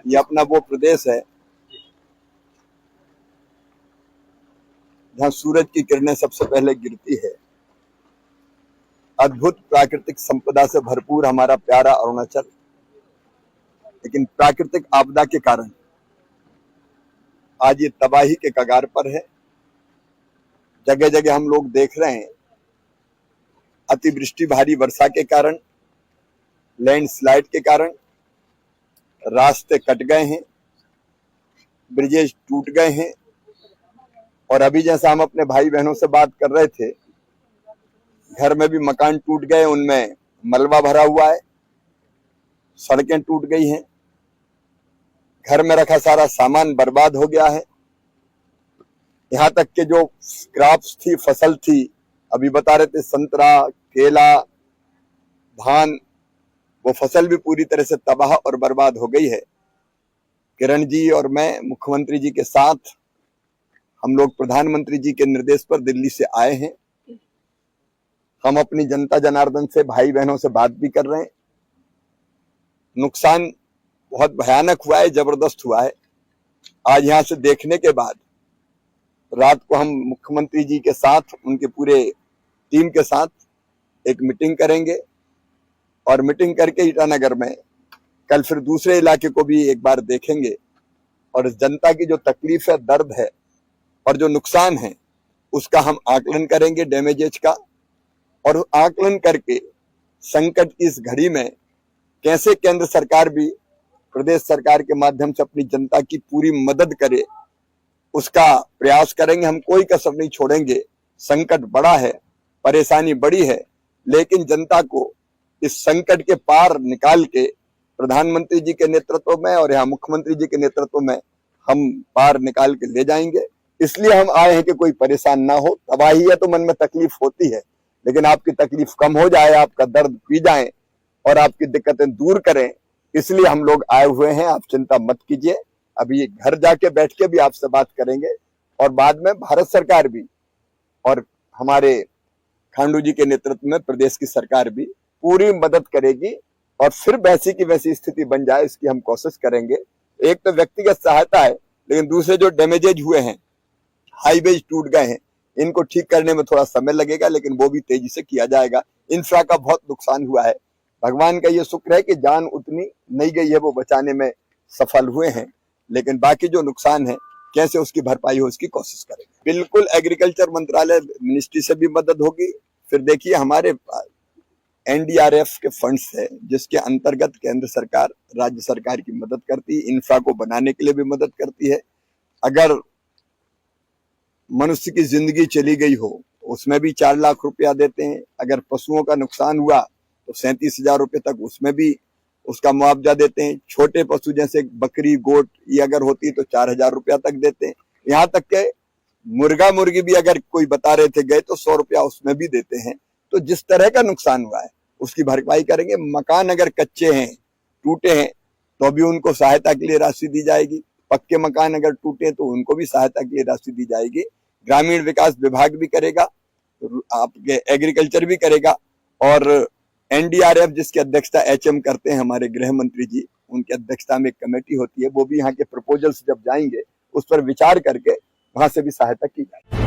ये अपना वो प्रदेश है जहाँ सूरज की किरणें सबसे पहले गिरती है। अद्भुत प्राकृतिक संपदा से भरपूर हमारा प्यारा अरुणाचल, लेकिन प्राकृतिक आपदा के कारण आज ये तबाही के कगार पर है। जगह जगह हम लोग देख रहे हैं अतिवृष्टि, भारी वर्षा के कारण, लैंडस्लाइड के कारण रास्ते कट गए हैं, ब्रिजेज टूट गए हैं। और अभी जैसा हम अपने भाई बहनों से बात कर रहे थे, घर में भी मकान टूट गए, उनमें मलबा भरा हुआ है, सड़कें टूट गई हैं, घर में रखा सारा सामान बर्बाद हो गया है। यहाँ तक के जो क्रॉप्स थी, फसल थी, अभी बता रहे थे संतरा, केला, धान, वो फसल भी पूरी तरह से तबाह और बर्बाद हो गई है। किरण जी और मैं मुख्यमंत्री जी के साथ हम लोग प्रधानमंत्री जी के निर्देश पर दिल्ली से आए हैं। हम अपनी जनता जनार्दन से, भाई बहनों से बात भी कर रहे हैं। नुकसान बहुत भयानक हुआ है, जबरदस्त हुआ है। आज यहाँ से देखने के बाद रात को हम मुख्यमंत्री जी के साथ, उनके पूरे टीम के साथ एक मीटिंग करेंगे और मीटिंग करके ईटानगर में कल फिर दूसरे इलाके को भी एक बार देखेंगे और जनता की जो तकलीफ है, दर्द है और जो नुकसान है, उसका हम आकलन करेंगे, डैमेजेज का। और आकलन करके संकट की इस घड़ी में कैसे केंद्र सरकार भी प्रदेश सरकार के माध्यम से अपनी जनता की पूरी मदद करे, उसका प्रयास करेंगे। हम कोई कसर नहीं छोड़ेंगे। संकट बड़ा है, परेशानी बड़ी है, लेकिन जनता को इस संकट के पार निकाल के प्रधानमंत्री जी के नेतृत्व में और यहाँ मुख्यमंत्री जी के नेतृत्व में हम पार निकाल के ले जाएंगे। इसलिए हम आए हैं कि कोई परेशान ना हो। तबाही है तो मन में तकलीफ होती है, लेकिन आपकी तकलीफ कम हो जाए, आपका दर्द पी जाए और आपकी दिक्कतें दूर करें, इसलिए हम लोग आए हुए हैं। आप चिंता मत कीजिए। अभी घर जाके बैठ के भी आपसे बात करेंगे और बाद में भारत सरकार भी और हमारे खांडू जी के नेतृत्व में प्रदेश की सरकार भी पूरी मदद करेगी और फिर वैसी की वैसी स्थिति बन जाए, इसकी हम कोशिश करेंगे। एक तो व्यक्तिगत सहायता है, लेकिन दूसरे जो डैमेजेज हुए हैं, हाईवेज टूट गए हैं, इनको ठीक करने में थोड़ा समय लगेगा, लेकिन वो भी तेजी से किया जाएगा। इंफ्रा का बहुत नुकसान हुआ है। भगवान का ये शुक्र है कि जान उतनी नहीं गई है, वो बचाने में सफल हुए हैं, लेकिन बाकी जो नुकसान है कैसे उसकी भरपाई हो, उसकी कोशिश करेंगे। बिल्कुल एग्रीकल्चर मंत्रालय, मिनिस्ट्री से भी मदद होगी। फिर देखिए हमारे एनडीआरएफ के फंड्स है, जिसके अंतर्गत केंद्र सरकार, राज्य सरकार की मदद करती है, इंफ्रा को बनाने के लिए भी मदद करती है। अगर मनुष्य की जिंदगी चली गई हो, उसमें भी 4 लाख रुपया देते हैं। अगर पशुओं का नुकसान हुआ तो 37,000 रुपये तक उसमें भी उसका मुआवजा देते हैं। छोटे पशु जैसे बकरी, गोट, ये अगर होती तो 4,000 रुपया तक देते हैं। यहाँ तक के मुर्गा मुर्गी भी अगर कोई बता रहे थे गए तो 100 रुपया उसमें भी देते हैं। तो जिस तरह का नुकसान हुआ है उसकी भरपाई करेंगे। मकान अगर कच्चे हैं, टूटे हैं, तो भी उनको सहायता के लिए राशि दी जाएगी। पक्के मकान अगर टूटे तो उनको भी सहायता के लिए राशि दी जाएगी। ग्रामीण विकास विभाग भी करेगा, आपके एग्रीकल्चर भी करेगा और एनडीआरएफ, जिसकी अध्यक्षता एचएम करते हैं हमारे गृह मंत्री जी, उनकी अध्यक्षता में एक कमेटी होती है, वो भी यहाँ के प्रपोजल्स जब जाएंगे उस पर विचार करके वहां से भी सहायता की जाएगी।